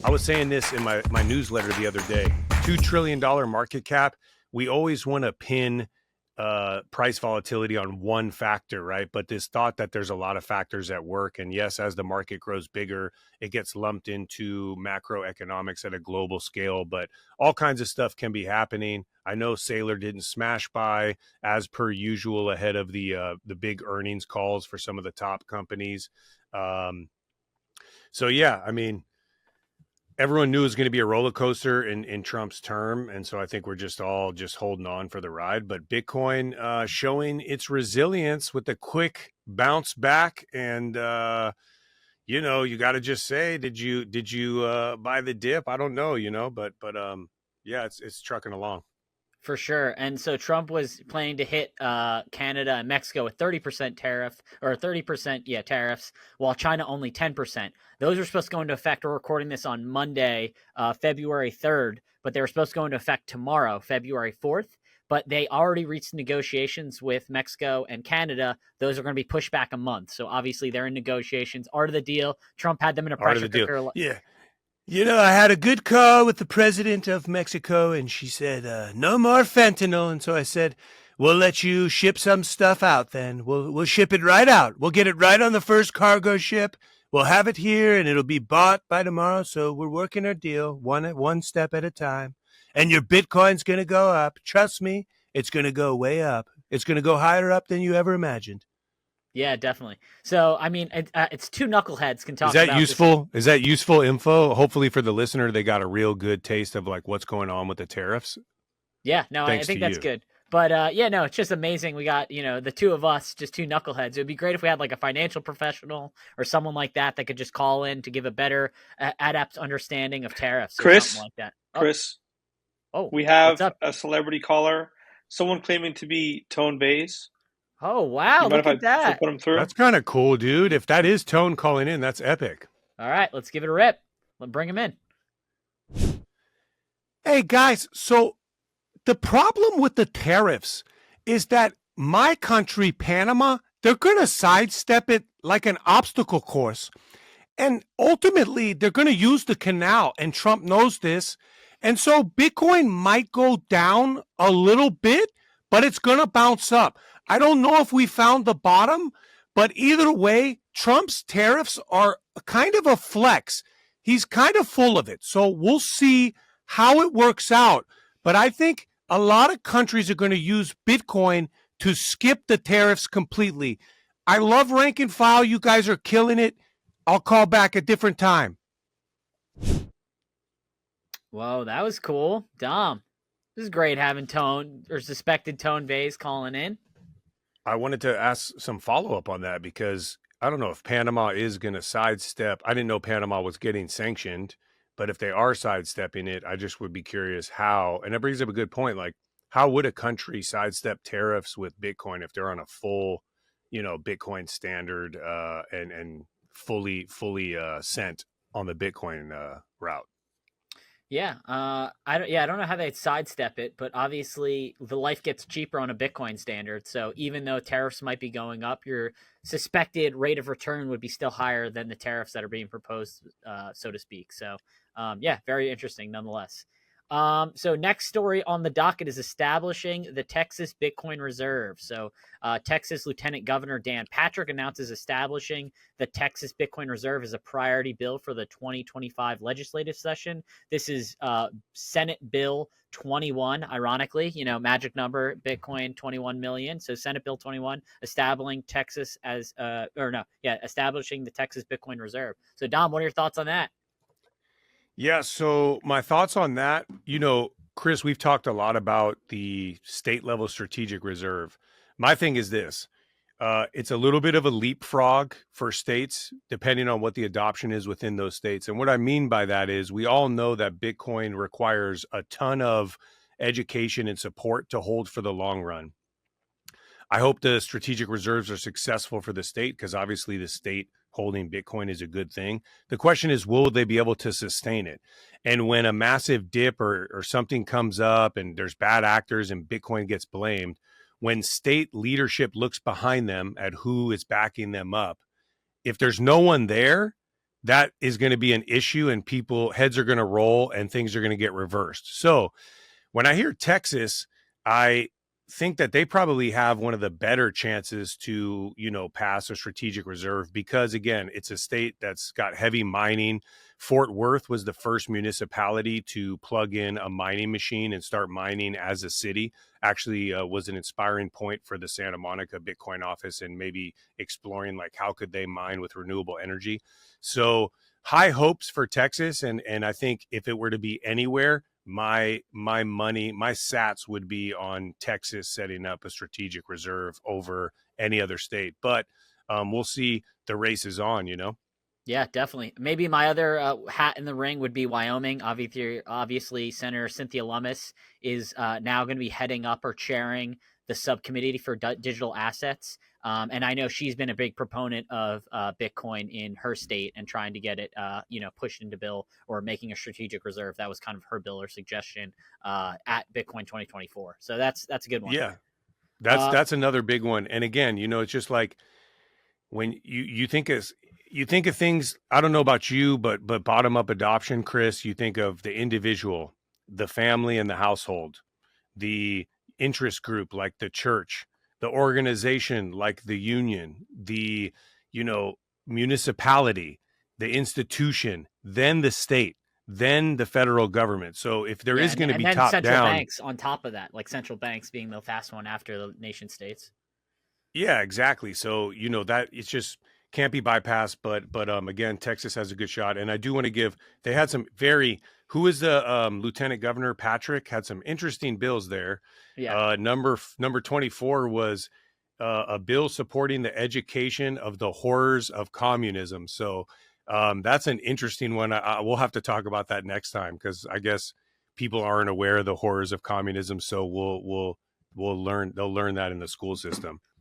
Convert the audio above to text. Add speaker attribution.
Speaker 1: I was saying this in my newsletter the other day. $2 trillion market cap. We always want to pin price volatility on one factor, right? But this thought that there's a lot of factors at work. And yes, as the market grows bigger, it gets lumped into macroeconomics at a global scale, but all kinds of stuff can be happening. I know Saylor didn't smash by as per usual ahead of the big earnings calls for some of the top companies. So yeah, I mean, everyone knew it was going to be a roller coaster in Trump's term. And so I think we're just all just holding on for the ride. But Bitcoin showing its resilience with a quick bounce back. And, you got to just say, did you buy the dip? I don't know, but yeah, it's trucking along.
Speaker 2: For sure. And so Trump was planning to hit Canada and Mexico with 30% tariff or 30%, tariffs, while China only 10%. Those were supposed to go into effect. We're recording this on Monday, February 3rd, but they were supposed to go into effect tomorrow, February 4th. But they already reached negotiations with Mexico and Canada. Those are going to be pushed back a month. So obviously they're in negotiations. Art of the deal. Trump had them in a pressure cooker.
Speaker 1: Yeah. I had a good call with the president of Mexico, and she said, no more fentanyl. And so I said, we'll let you ship some stuff out then. We'll ship it right out. We'll get it right on the first cargo ship. We'll have it here, and it'll be bought by tomorrow. So we're working our deal one step at a time. And your Bitcoin's going to go up. Trust me, it's going to go way up. It's going to go higher up than you ever imagined.
Speaker 2: Yeah, definitely. So, I mean, it's two knuckleheads can talk.
Speaker 1: Is that useful? Is that useful info? Hopefully, for the listener, they got a real good taste of like what's going on with the tariffs.
Speaker 2: Yeah, no, I think that's good. But no, it's just amazing. We got the two of us, just two knuckleheads. It would be great if we had like a financial professional or someone like that could just call in to give a better, adept understanding of tariffs.
Speaker 3: Chris,
Speaker 2: like that.
Speaker 3: Chris.
Speaker 2: Oh,
Speaker 3: we have a celebrity caller. Someone claiming to be Tone Bays.
Speaker 2: Oh, wow. Look at that.
Speaker 3: Put him through?
Speaker 1: That's kind of cool, dude. If that is Tone calling in, that's epic.
Speaker 2: All right, let's give it a rip. Let's bring him in.
Speaker 1: Hey, guys. So the problem with the tariffs is that my country, Panama, they're going to sidestep it like an obstacle course. And ultimately, they're going to use the canal. And Trump knows this. And so Bitcoin might go down a little bit, but it's going to bounce up. I don't know if we found the bottom, but either way, Trump's tariffs are kind of a flex. He's kind of full of it. So we'll see how it works out. But I think a lot of countries are going to use Bitcoin to skip the tariffs completely. I love Rank and File. You guys are killing it. I'll call back a different time.
Speaker 2: Whoa, that was cool. Dom. This is great having Tone or suspected Tone Bays calling in.
Speaker 1: I wanted to ask some follow-up on that because I don't know if Panama is going to sidestep. I didn't know Panama was getting sanctioned, but if they are sidestepping it, I just would be curious how. And that brings up a good point. Like, how would a country sidestep tariffs with Bitcoin if they're on a full, Bitcoin standard and fully sent on the Bitcoin route?
Speaker 2: Yeah, I don't know how they'd sidestep it, but obviously the life gets cheaper on a Bitcoin standard. So even though tariffs might be going up, your suspected rate of return would be still higher than the tariffs that are being proposed, so to speak. So, very interesting nonetheless. So next story on the docket is establishing the Texas Bitcoin Reserve. So Texas Lieutenant Governor Dan Patrick announces establishing the Texas Bitcoin Reserve as a priority bill for the 2025 legislative session. This is Senate Bill 21, ironically, magic number, Bitcoin 21 million. So Senate Bill 21, establishing Texas as, establishing the Texas Bitcoin Reserve. So Dom, what are your thoughts on that?
Speaker 1: Yeah, so my thoughts on that, Chris, we've talked a lot about the state level strategic reserve. My thing is this, it's a little bit of a leapfrog for states, depending on what the adoption is within those states. And what I mean by that is we all know that Bitcoin requires a ton of education and support to hold for the long run. I hope the strategic reserves are successful for the state because obviously the state holding Bitcoin is a good thing. The question is, will they be able to sustain it? And when a massive dip or something comes up and there's bad actors and Bitcoin gets blamed, when state leadership looks behind them at who is backing them up, if there's no one there, that is going to be an issue, and people heads are going to roll and things are going to get reversed. So when I hear Texas, I think that they probably have one of the better chances to, pass a strategic reserve because, again, it's a state that's got heavy mining. Fort Worth was the first municipality to plug in a mining machine and start mining as a city. Actually, was an inspiring point for the Santa Monica Bitcoin office and maybe exploring like how could they mine with renewable energy. So high hopes for Texas, and I think if it were to be anywhere, my money, my sats would be on Texas setting up a strategic reserve over any other state. But we'll see. The race is on,
Speaker 2: Yeah, definitely. Maybe my other hat in the ring would be Wyoming. Obviously, Senator Cynthia Lummis is now going to be heading up or chairing the subcommittee for digital assets. And I know she's been a big proponent of Bitcoin in her state and trying to get it, pushed into bill or making a strategic reserve. That was kind of her bill or suggestion at Bitcoin 2024. So that's a good one.
Speaker 1: Yeah, that's another big one. And again, it's just like when you think of things. I don't know about you, but bottom up adoption, Chris. You think of the individual, the family, and the household, the interest group like the church, the organization like the union, the municipality, the institution, then the state, then the federal government. So if there is going to be top
Speaker 2: central
Speaker 1: down,
Speaker 2: banks on top of that, like central banks being the fast one after the nation states.
Speaker 1: yeah, exactly. So that it's just can't be bypassed. But again, Texas has a good shot, and I do want to give. They had some very. Who is the Lieutenant Governor Patrick had some interesting bills there.
Speaker 2: Yeah.
Speaker 1: Number 24 was a bill supporting the education of the horrors of communism. So that's an interesting one. We'll have to talk about that next time because I guess people aren't aware of the horrors of communism. So we'll learn. They'll learn that in the school system.